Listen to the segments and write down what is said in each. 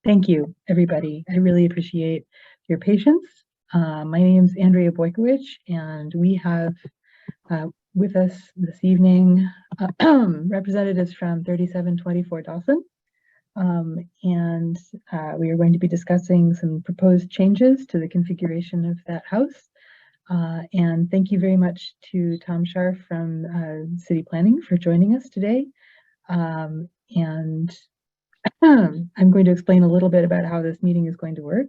Thank you, everybody. I really appreciate your patience. My name's Andrea Boykowicz, and we have with us this evening representatives from 3724 Dawson. And we are going to be discussing some proposed changes to the configuration of that house. And thank you very much to Tom Scharf from City Planning for joining us today. And I'm going to explain a little bit about how this meeting is going to work.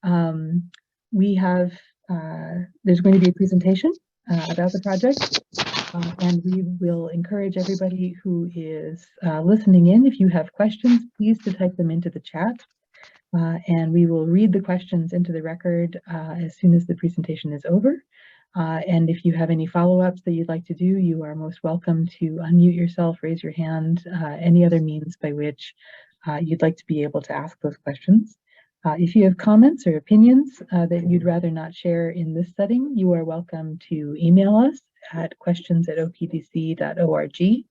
There's going to be a presentation about the project, and we will encourage everybody who is listening in, if you have questions, please to type them into the chat, and we will read the questions into the record as soon as the presentation is over. And if you have any follow-ups that you'd like to do, you are most welcome to unmute yourself, raise your hand, any other means by which you'd like to be able to ask those questions. If you have comments or opinions that you'd rather not share in this setting, you are welcome to email us at questions@opdc.org. You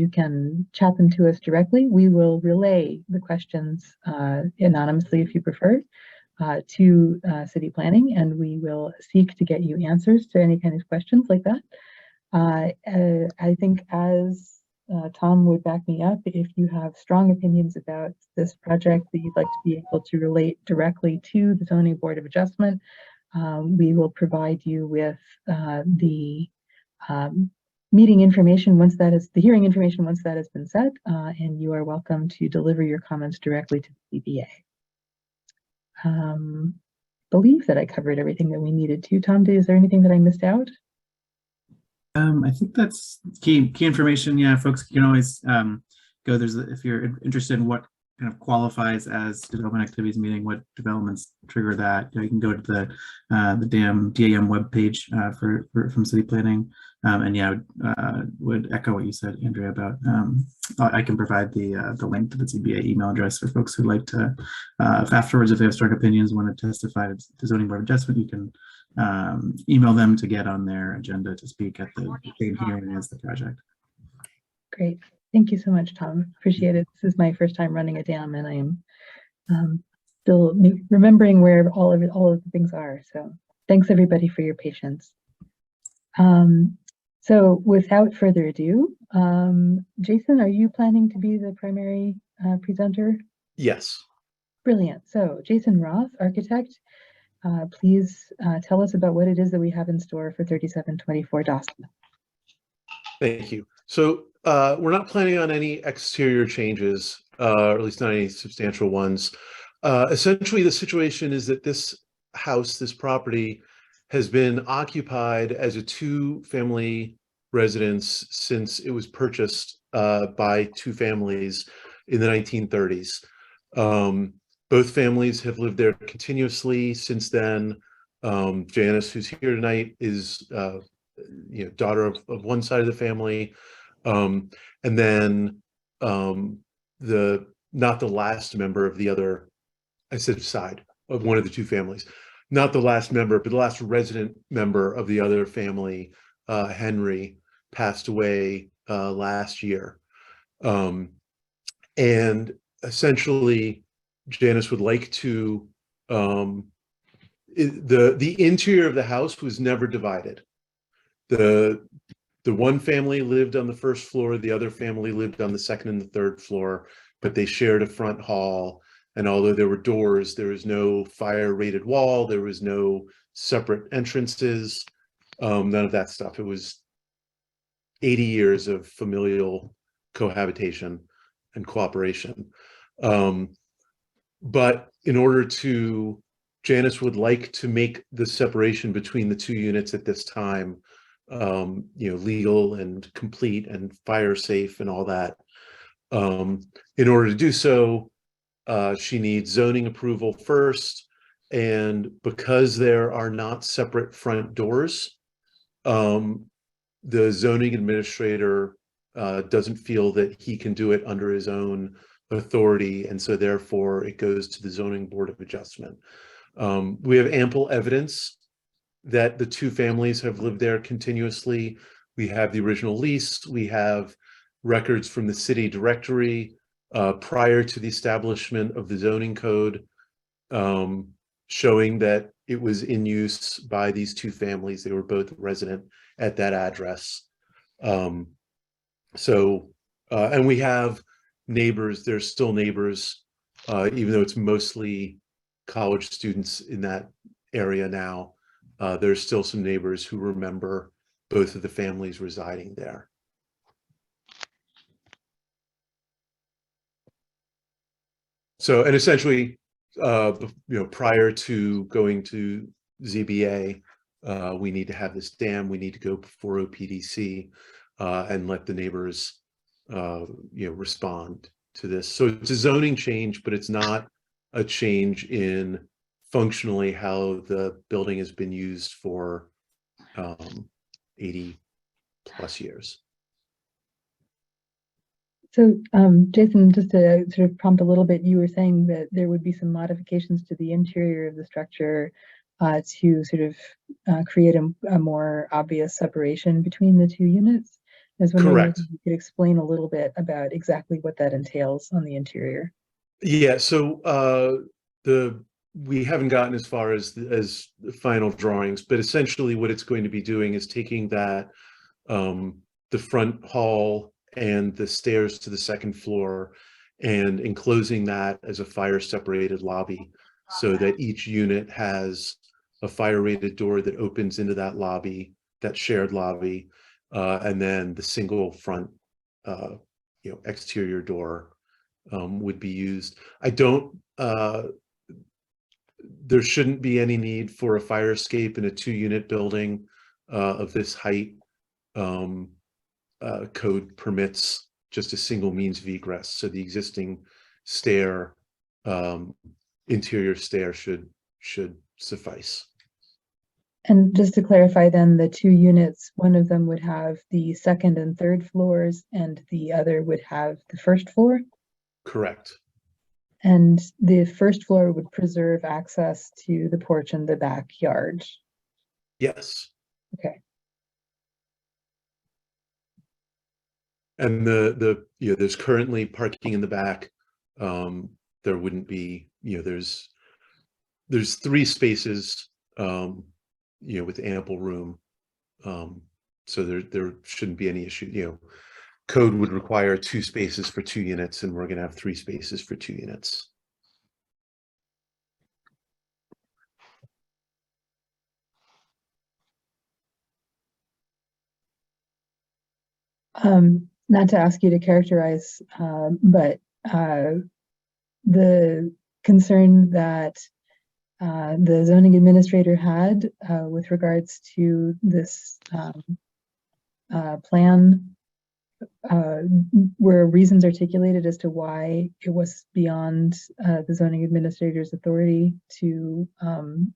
can chat them to us directly. We will relay the questions anonymously if you prefer to City Planning, and we will seek to get you answers to any kind of questions like that. I think, as Tom would back me up, if you have strong opinions about this project that you'd like to be able to relate directly to the Zoning Board of Adjustment, we will provide you with the meeting information once that is, the hearing information once that has been set, and you are welcome to deliver your comments directly to the ZBA. Believe that I covered everything that we needed to. Tom, is there anything that I missed out? I think that's key information. Yeah, folks can always go. If you're interested in what kind of qualifies as development activities meeting, what developments trigger that, you can go to the DAM webpage from City Planning. And yeah, I would echo what you said, Andrea, about I can provide the link to the ZBA email address for folks who'd like to, if afterwards, if they have strong opinions, want to testify to the Zoning Board of Adjustment, you can email them to get on their agenda to speak at the same hearing as the project. Great. Thank you so much, Tom. Appreciate it. This is my first time running a dam, and I am still remembering where all of the things are. So thanks everybody for your patience. So without further ado, Jason, are you planning to be the primary presenter? Yes. Brilliant. So Jason Roth, architect, please tell us about what it is that we have in store for 3724 Dawson. Thank you. So we're not planning on any exterior changes, or at least not any substantial ones. Essentially, the situation is that this house, this property, has been occupied as a two-family residence since it was purchased by two families in the 1930s. Both families have lived there continuously since then. Janice, who's here tonight, is daughter of one side of the family, and then not the last member of the other, I said side of one of the two families, not the last member, but the last resident member of the other family, Henry, passed away last year, and essentially Janice would like to, the interior of the house was never divided. The one family lived on the first floor, the other family lived on the second and the third floor, but they shared a front hall. And although there were doors, there was no fire rated wall, there was no separate entrances, none of that stuff. It was 80 years of familial cohabitation and cooperation. But in order to, Janice would like to make the separation between the two units at this time, legal and complete and fire safe and all that. In order to do so, she needs zoning approval first. And because there are not separate front doors, the zoning administrator doesn't feel that he can do it under his own authority, and so therefore it goes to the Zoning Board of Adjustment. We have ample evidence that the two families have lived there continuously. We have the original lease, we have records from the city directory prior to the establishment of the zoning code, showing that it was in use by these two families. They were both resident at that address. And we have neighbors, there's still neighbors, even though it's mostly college students in that area now. There's still some neighbors who remember both of the families residing there. So, and essentially, prior to going to ZBA, we need to have this dam. We need to go before OPDC and let the neighbors, respond to this. So it's a zoning change, but it's not a change in functionally how the building has been used for 80 plus years. So, Jason, just to sort of prompt a little bit, you were saying that there would be some modifications to the interior of the structure to sort of create a more obvious separation between the two units. I was wondering Correct. if you could explain a little bit about exactly what that entails on the interior. Yeah, so we haven't gotten as far as the final drawings, but essentially what it's going to be doing is taking that the front hall and the stairs to the second floor and enclosing that as a fire separated lobby so that each unit has a fire rated door that opens into that lobby, that shared lobby, and then the single front exterior door would be used. There shouldn't be any need for a fire escape in a 2-unit building of this height. Code permits just a single means of egress. So the existing stair, interior stair should suffice. And just to clarify then, the 2 units, one of them would have the second and third floors and the other would have the first floor? Correct. And the first floor would preserve access to the porch and the backyard? Yes. Okay. And there's currently parking in the back. There wouldn't be, there's 3 spaces, with ample room. So there shouldn't be any issue. Code would require 2 spaces for 2 units, and we're going to have 3 spaces for 2 units. Not to ask you to characterize, but the concern that the zoning administrator had with regards to this plan, were reasons articulated as to why it was beyond the zoning administrator's authority to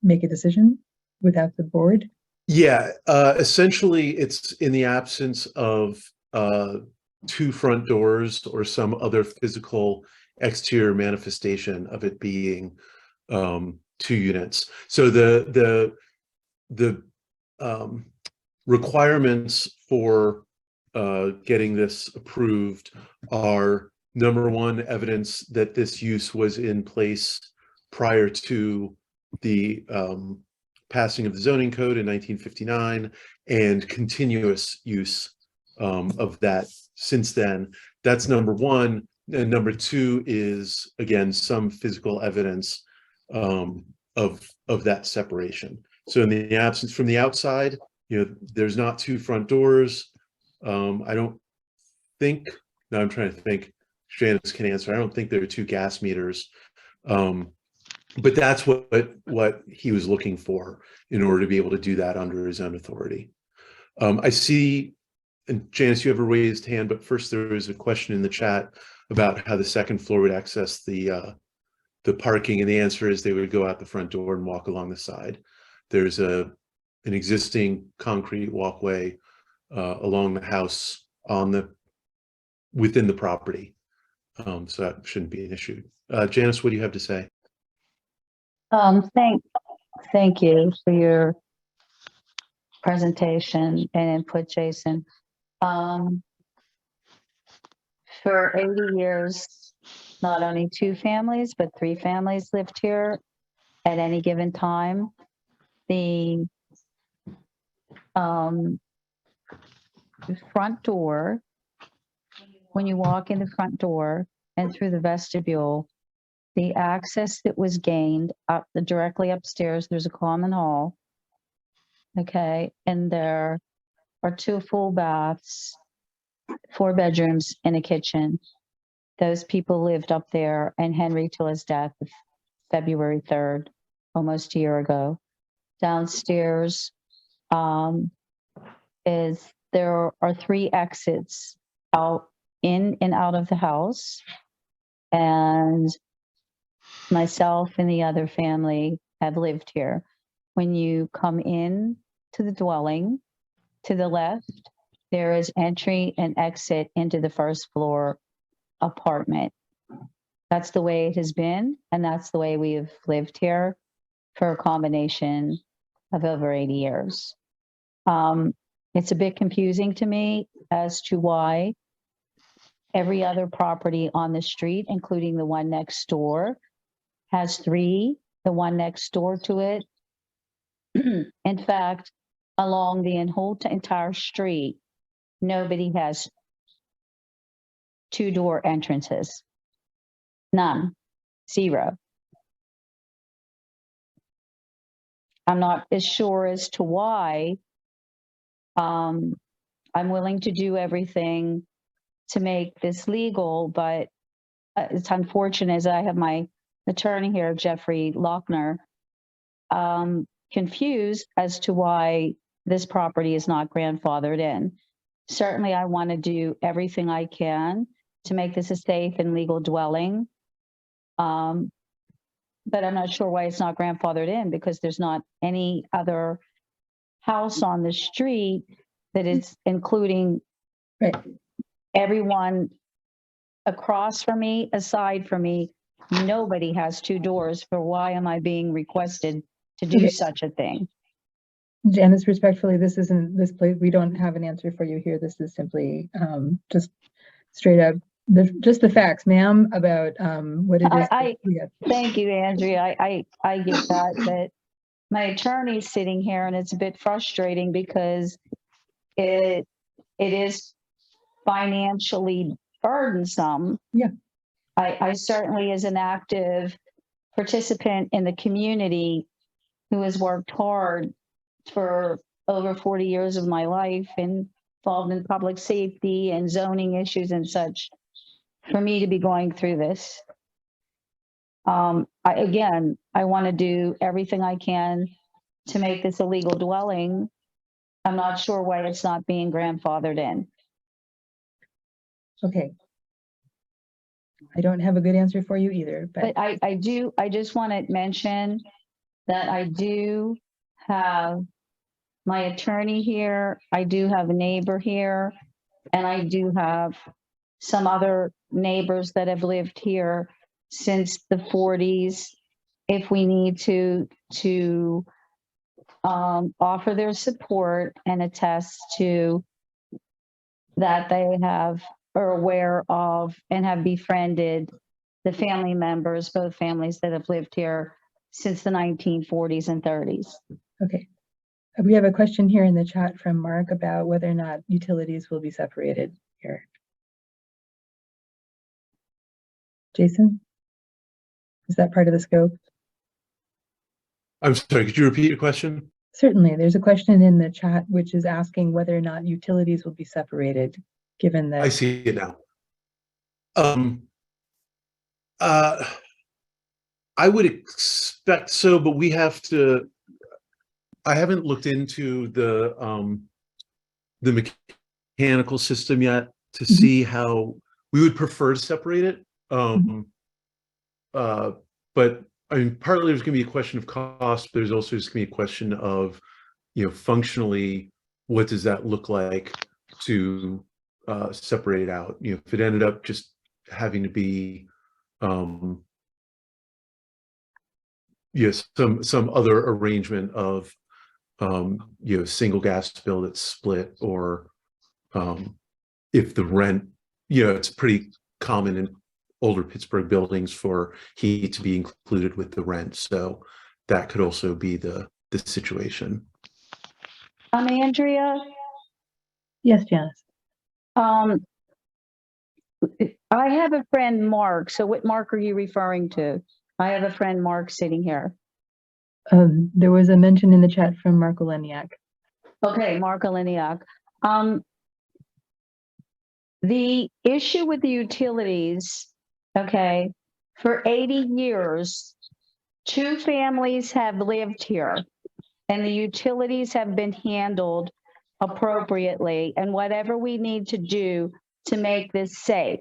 make a decision without the board? Yeah, essentially it's in the absence of 2 front doors or some other physical exterior manifestation of it being 2 units. So the requirements for getting this approved are, number 1, evidence that this use was in place prior to the passing of the zoning code in 1959 and continuous use of that since then. That's number 1. And number 2 is, again, some physical evidence of that separation. So in the absence from the outside, there's not 2 front doors. I don't think, now I'm trying to think, Janice can answer, I don't think there are 2 gas meters. But that's what he was looking for in order to be able to do that under his own authority. I see, and Janice, you have a raised hand, but first there is a question in the chat about how the second floor would access the parking, and the answer is they would go out the front door and walk along the side. There's an existing concrete walkway along the house within the property, so that shouldn't be an issue. Janice, what do you have to say? Thank you for your presentation and input, Jason. For 80 years, not only 2 families, but 3 families lived here at any given time. The front door, when you walk in the front door and through the vestibule, the access that was gained up directly upstairs, there's a common hall. Okay, and there are 2 full baths, 4 bedrooms and a kitchen. Those people lived up there, and Henry till his death, February 3rd, almost a year ago. Downstairs there are 3 exits out, in and out of the house, and myself and the other family have lived here. When you come in to the dwelling, to the left, there is entry and exit into the first floor apartment. That's the way it has been, and that's the way we have lived here for a combination of over 80 years. It's a bit confusing to me as to why every other property on the street, including the one next door, has 3, the one next door to it. In fact, along the whole entire street, nobody has 2-door entrances. None. 0. I'm not as sure as to why. I'm willing to do everything to make this legal, but it's unfortunate, as I have my attorney here, Jeffrey Lochner, confused as to why this property is not grandfathered in. Certainly, I want to do everything I can to make this a safe and legal dwelling. But I'm not sure why it's not grandfathered in, because there's not any other house on the street that is including Right. everyone across from me, aside from me. Nobody has 2 doors. For why am I being requested to do Okay. such a thing? Janice, respectfully, this isn't this place. We don't have an answer for you here. This is simply just straight up just the facts, ma'am, about what it is. Thank you, Andrea. I get that, but my attorney's sitting here, and it's a bit frustrating because it is financially burdensome. Yeah. I certainly, as an active participant in the community who has worked hard for over 40 years of my life, involved in public safety and zoning issues and such, for me to be going through this. I want to do everything I can to make this a legal dwelling. I'm not sure why it's not being grandfathered in. Okay. I don't have a good answer for you either, But I just want to mention that I do have my attorney here. I do have a neighbor here, and I do have some other neighbors that have lived here since the 40s. If we need to offer their support and attest to that they are aware of and have befriended the family members, both families that have lived here since the 1940s and 30s. okay. We have a question here in the chat from Mark about whether or not utilities will be separated here. Jason, is that part of the scope? I'm sorry, could you repeat your question? Certainly. There's a question in the chat which is asking whether or not utilities will be separated, given that. I see it now. I would expect so, but we have to. I haven't looked into the mechanical system yet to see how we would prefer to separate it. But I mean, partly there's going to be a question of cost. But there's also just going to be a question of, functionally, what does that look like to separate it out? If it ended up just having to be, some other arrangement of, single gas bill that's split, or if the rent, it's pretty common in older Pittsburgh buildings for heat to be included with the rent. So that could also be the situation. Andrea, Yes, Janice. I have a friend, Mark. So what Mark are you referring to? I have a friend, Mark, sitting here. There was a mention in the chat from Mark Oleniak. Okay, Mark Oleniak. The issue with the utilities, okay, for 80 years, 2 families have lived here and the utilities have been handled appropriately and whatever we need to do to make this safe.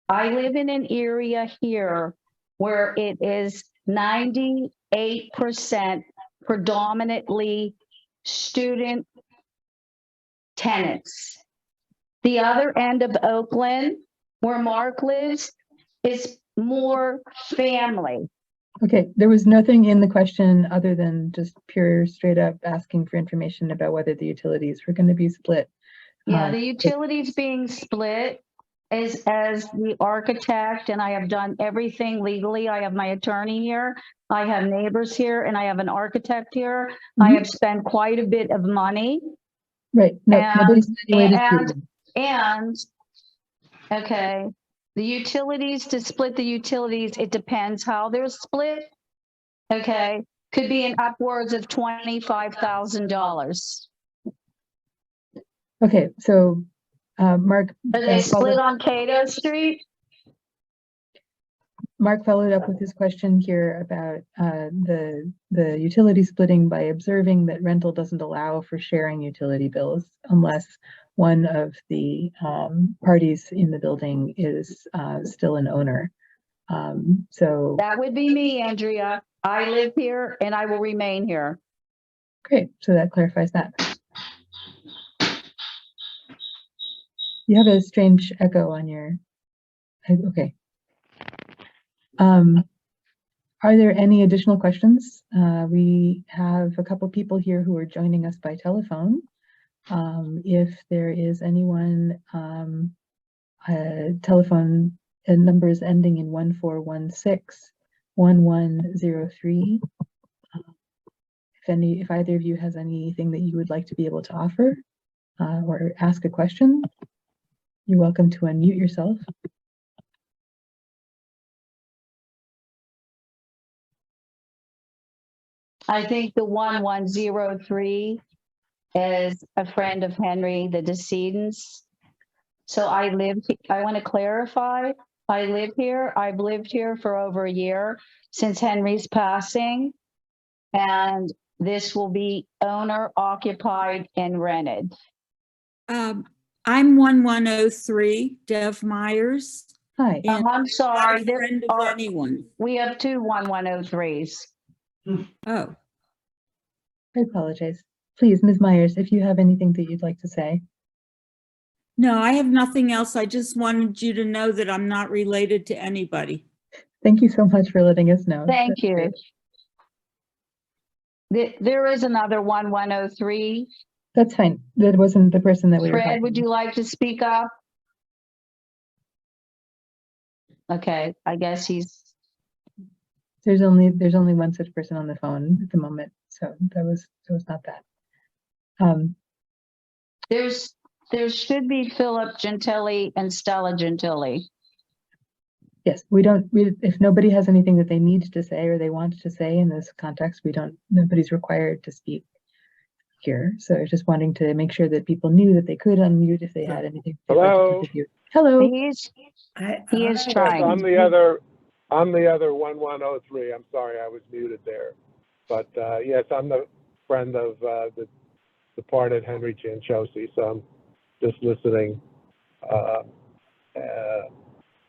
I live in an area here where it is 98% predominantly student tenants. The other end of Oakland, where Mark lives, is more family. Okay, there was nothing in the question other than just pure straight up asking for information about whether the utilities were going to be split. Yeah, the utilities being split is as the architect, and I have done everything legally. I have my attorney here, I have neighbors here, and I have an architect here. I have spent quite a bit of money. Right. No, nobody's And okay, the utilities, to split the utilities, it depends how they're split. Okay, could be in upwards of $25,000. Okay, so Mark. Are they split on Cato Street? Mark followed up with his question here about the utility splitting by observing that rental doesn't allow for sharing utility bills unless one of the parties in the building is still an owner. So that would be me, Andrea. I live here and I will remain here. Great, so that clarifies that. You have a strange echo on your, okay. Are there any additional questions? We have a couple people here who are joining us by telephone. If there is anyone, telephone numbers ending in 1416, 1103. If either of you has anything that you would like to be able to offer or ask a question, you're welcome to unmute yourself. I think the 1103 is a friend of Henry, the decedent's. So I want to clarify, I live here. I've lived here for over a year since Henry's passing. And this will be owner occupied and rented. I'm 1103, Dev Myers. Hi. And I'm sorry, not a friend of anyone. we have 2 1103s. Oh, I apologize. Please, Ms. Myers, if you have anything that you'd like to say. no, I have nothing else. I just wanted you to know that I'm not related to anybody. Thank you so much for letting us know. Thank That's you. great. There is another 1103. That's fine. That wasn't the person that we were Fred, talking would you like to speak up? Okay, I guess he's. There's only one such person on the phone at the moment, so that was not that. There should be Philip Gentili and Stella Gentili. Yes, if nobody has anything that they need to say or they want to say in this context, nobody's required to speak here. So just wanting to make sure that people knew that they could unmute if they had anything. Hello. Hello. He is trying. I'm the other 1103. I'm sorry, I was muted there. But yes, I'm the friend of the departed Henry Chanchosi, so I'm just listening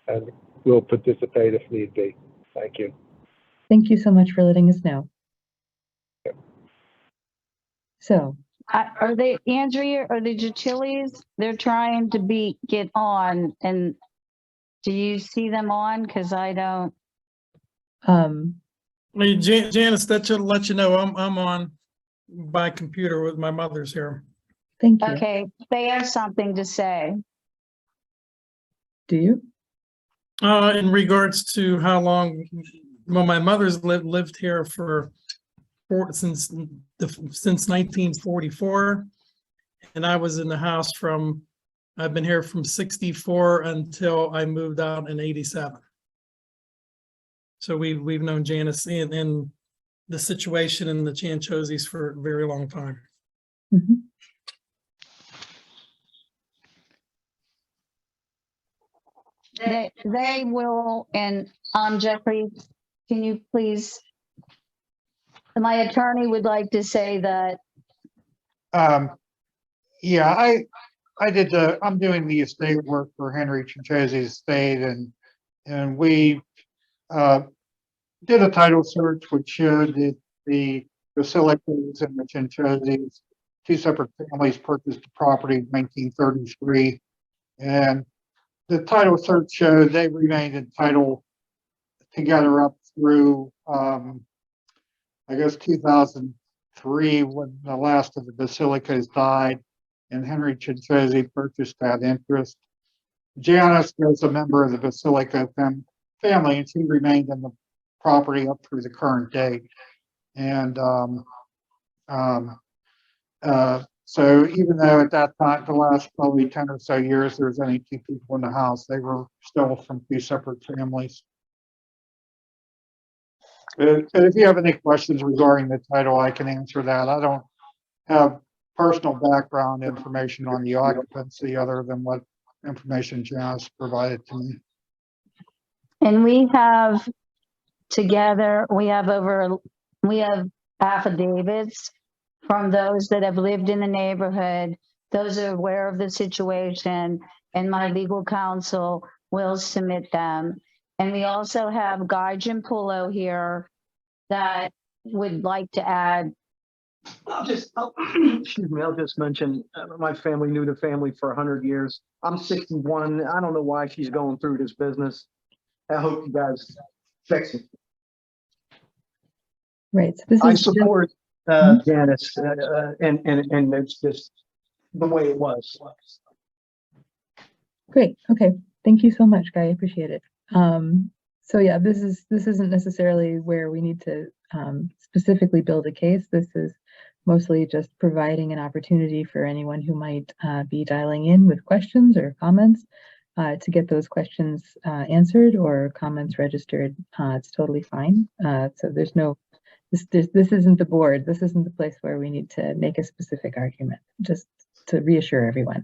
and will participate if need be. Thank you. Thank you so much for letting us know. Yep. So. Are they, Andrea, are the utilities, they're trying to get on, and do you see them on? Because I don't. Janice, that should let you know I'm on by computer with my mother's here. Thank you. Okay, they have something to say. Do you? In regards to how long, well, my mother's lived here since 1944, and I was in the house I've been here from 64 until I moved out in 87. So we've known Janice in the situation in the Chanchosis for a very long time. Mhm. They will, and Jeffrey, can you please? My attorney would like to say that. Yeah, I did I'm doing the estate work for Henry Chinchosi's estate, and we did a title search which showed that the Basilicas and the Chinchosis, two separate families, purchased the property in 1933, and the title search showed they remained in title together up through I guess 2003, when the last of the Basilicas died and Henry Chinchosi purchased that interest. Janice was a member of the Basilica family, and she remained in the property up through the current date. And so even though at that time, the last probably 10 or so years, there was only two people in the house, they were still from two separate families. But if you have any questions regarding the title, I can answer that. I don't have personal background information on the occupancy other than what information Janice provided to me. And we have together, we have affidavits from those that have lived in the neighborhood, those are aware of the situation, and my legal counsel will submit them. And we also have Guy Giampolo here that would like to add. Excuse me, I'll just mention, my family knew the family for 100 years. I'm 61. I don't know why she's going through this business. I hope you guys fix it. Right. So this I is support Janice, and it's just the way it was. great. Okay. Thank you so much, Guy. I appreciate it. So yeah, this isn't necessarily where we need to specifically build a case. This is mostly just providing an opportunity for anyone who might be dialing in with questions or comments to get those questions answered or comments registered. It's totally fine. So there's no, this isn't the board. This isn't the place where we need to make a specific argument, just to reassure everyone.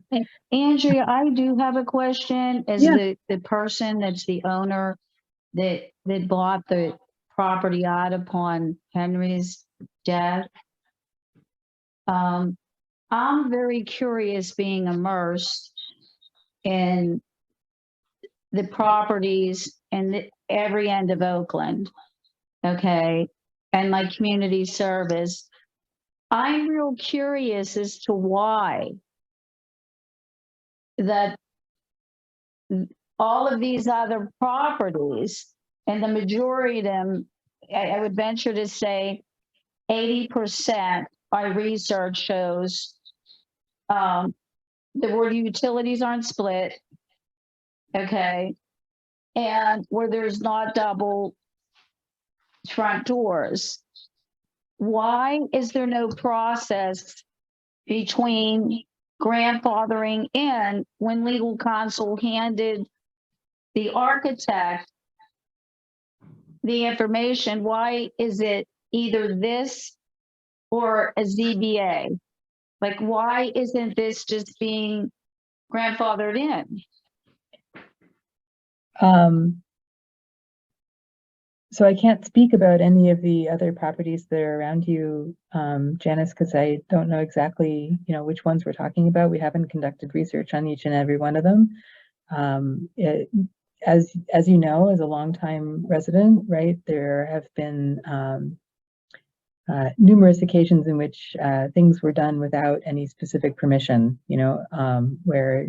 Andrea, I do have a question as the person that's the owner that bought the property out upon Henry's death. I'm very curious, being immersed in the properties in every end of Oakland, okay, and my community service. I'm real curious as to why that all of these other properties, and the majority of them, I would venture to say 80%, my research shows, the where utilities aren't split, okay, and where there's not double front doors. Why is there no process between grandfathering in when legal counsel handed the architect the information? Why is it either this or a ZBA? Like, why isn't this just being grandfathered in? So I can't speak about any of the other properties that are around you, Janice, because I don't know exactly, which ones we're talking about. We haven't conducted research on each and every one of them. As you know, as a longtime resident, right, there have been numerous occasions in which things were done without any specific permission, where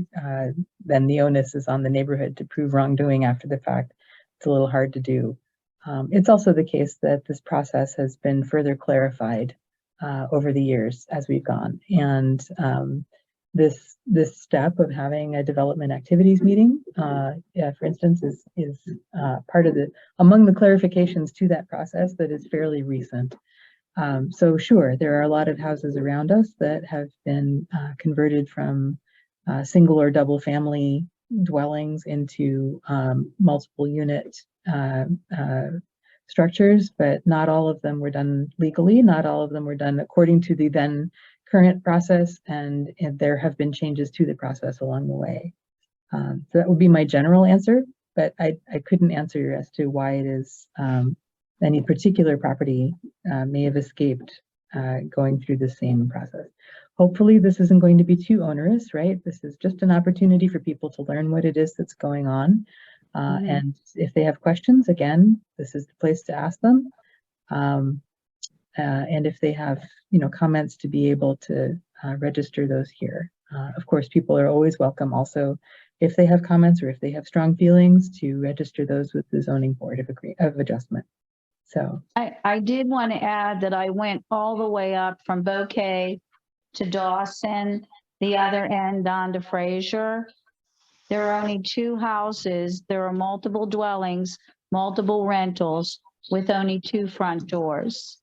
then the onus is on the neighborhood to prove wrongdoing after the fact. It's a little hard to do. It's also the case that this process has been further clarified over the years as we've gone. And this step of having a development activities meeting, yeah, for instance, is part of among the clarifications to that process that is fairly recent. So sure, there are a lot of houses around us that have been converted from single or double family dwellings into multiple unit structures, but not all of them were done legally. Not all of them were done according to the then current process, and there have been changes to the process along the way. So that would be my general answer, but I couldn't answer as to why it is any particular property may have escaped going through the same process. Hopefully this isn't going to be too onerous, right? This is just an opportunity for people to learn what it is that's going on. And if they have questions, again, this is the place to ask them. And if they have, comments, to be able to register those here. Of course, people are always welcome also, if they have comments or if they have strong feelings, to register those with the Zoning Board of Adjustment. So I did want to add that I went all the way up from Bouquet to Dawson, the other end on to Fraser. There are only 2 houses. There are multiple dwellings, multiple rentals with only 2 front doors.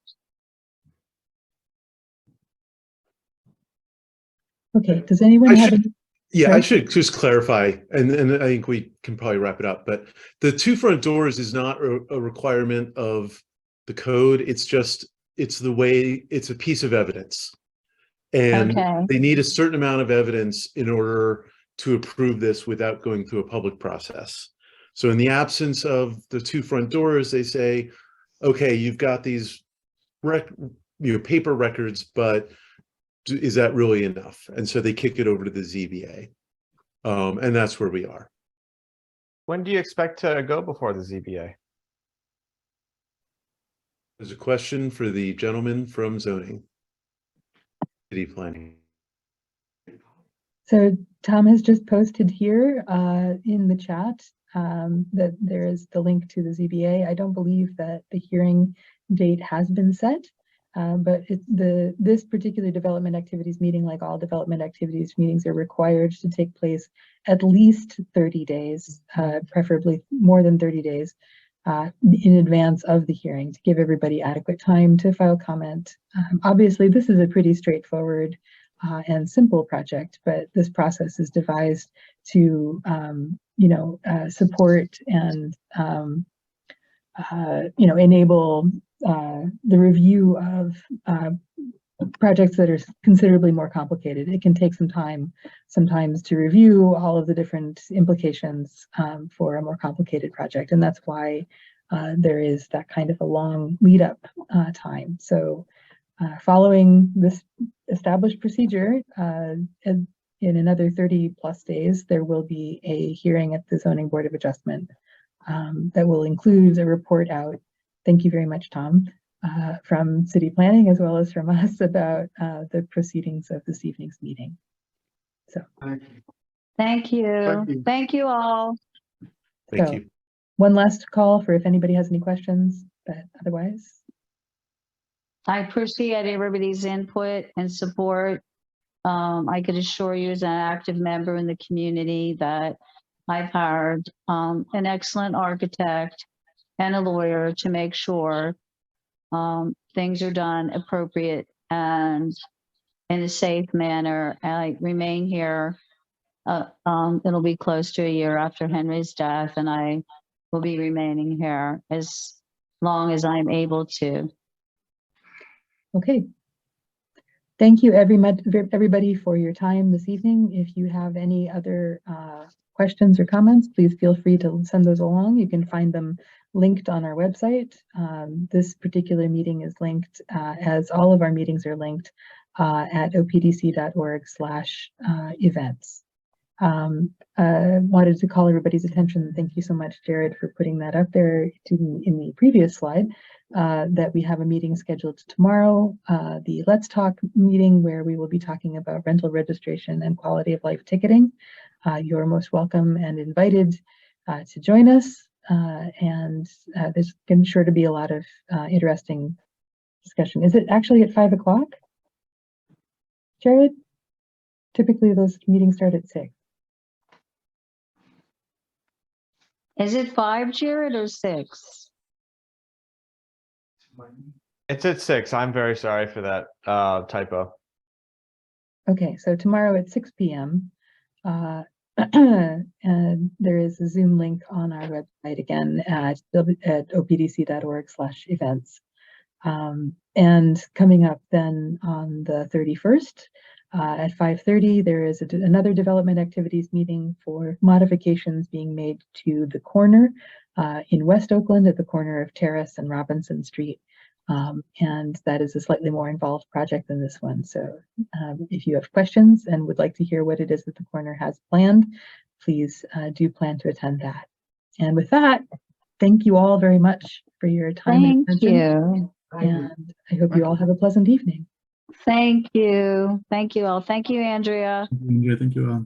okay, does anyone have any? Yeah, Sorry? I should just clarify, and I think we can probably wrap it up, but the 2 front doors is not a requirement of the code. It's the way, it's a piece of evidence. And Okay. they need a certain amount of evidence in order to approve this without going through a public process. So in the absence of the 2 front doors, they say, okay, you've got these paper records, but is that really enough? And so they kick it over to the ZBA. And that's where we are. When do you expect to go before the ZBA? There's a question for the gentleman from zoning. City planning. So Tom has just posted here in the chat that there is the link to the ZBA. I don't believe that the hearing date has been set, but this particular development activities meeting, like all development activities meetings, are required to take place at least 30 days, preferably more than 30 days in advance of the hearing, to give everybody adequate time to file comment. Obviously, this is a pretty straightforward and simple project, but this process is devised to, support and, enable the review of projects that are considerably more complicated. It can take some time sometimes to review all of the different implications for a more complicated project. And that's why there is that kind of a long lead up time. So following this established procedure, in another 30 plus days, there will be a hearing at the Zoning Board of Adjustment that will include a report out. Thank you very much, Tom. From city planning as well as from us about the proceedings of this evening's meeting. So Thank you. Thank you. Thank you all. Thank So, you. one last call for if anybody has any questions, but otherwise. I appreciate everybody's input and support. I could assure you as an active member in the community that I've hired an excellent architect and a lawyer to make sure things are done appropriate and in a safe manner. I remain here. It'll be close to a year after Henry's death, and I will be remaining here as long as I'm able to. Okay. Thank you everybody for your time this evening. If you have any other questions or comments, please feel free to send those along. You can find them linked on our website. This particular meeting is linked, as all of our meetings are linked, at opdc.org/events. Wanted to call everybody's attention. Thank you so much, Jared, for putting that up there in the previous slide, that we have a meeting scheduled tomorrow, the Let's Talk meeting, where we will be talking about rental registration and quality of life ticketing. You're most welcome and invited to join us. And there's sure to be a lot of interesting discussion. Is it actually at 5 o'clock, Jared? Typically, those meetings start at 6. Is it 5, Jared, or 6? It's at 6. I'm very sorry for that typo. Okay, so tomorrow at 6 p.m. And there is a Zoom link on our website again at opdc.org/events. And coming up then on the 31st at 5:30, there is another development activities meeting for modifications being made to the corner in West Oakland at the corner of Terrace and Robinson Street. And that is a slightly more involved project than this one. So if you have questions and would like to hear what it is that the corner has planned, please do plan to attend that. And with that, thank you all very much for your time and Thank attention. you. And I hope you all have a pleasant evening. Thank you. Thank you all. Thank you, Andrea. Thank you all.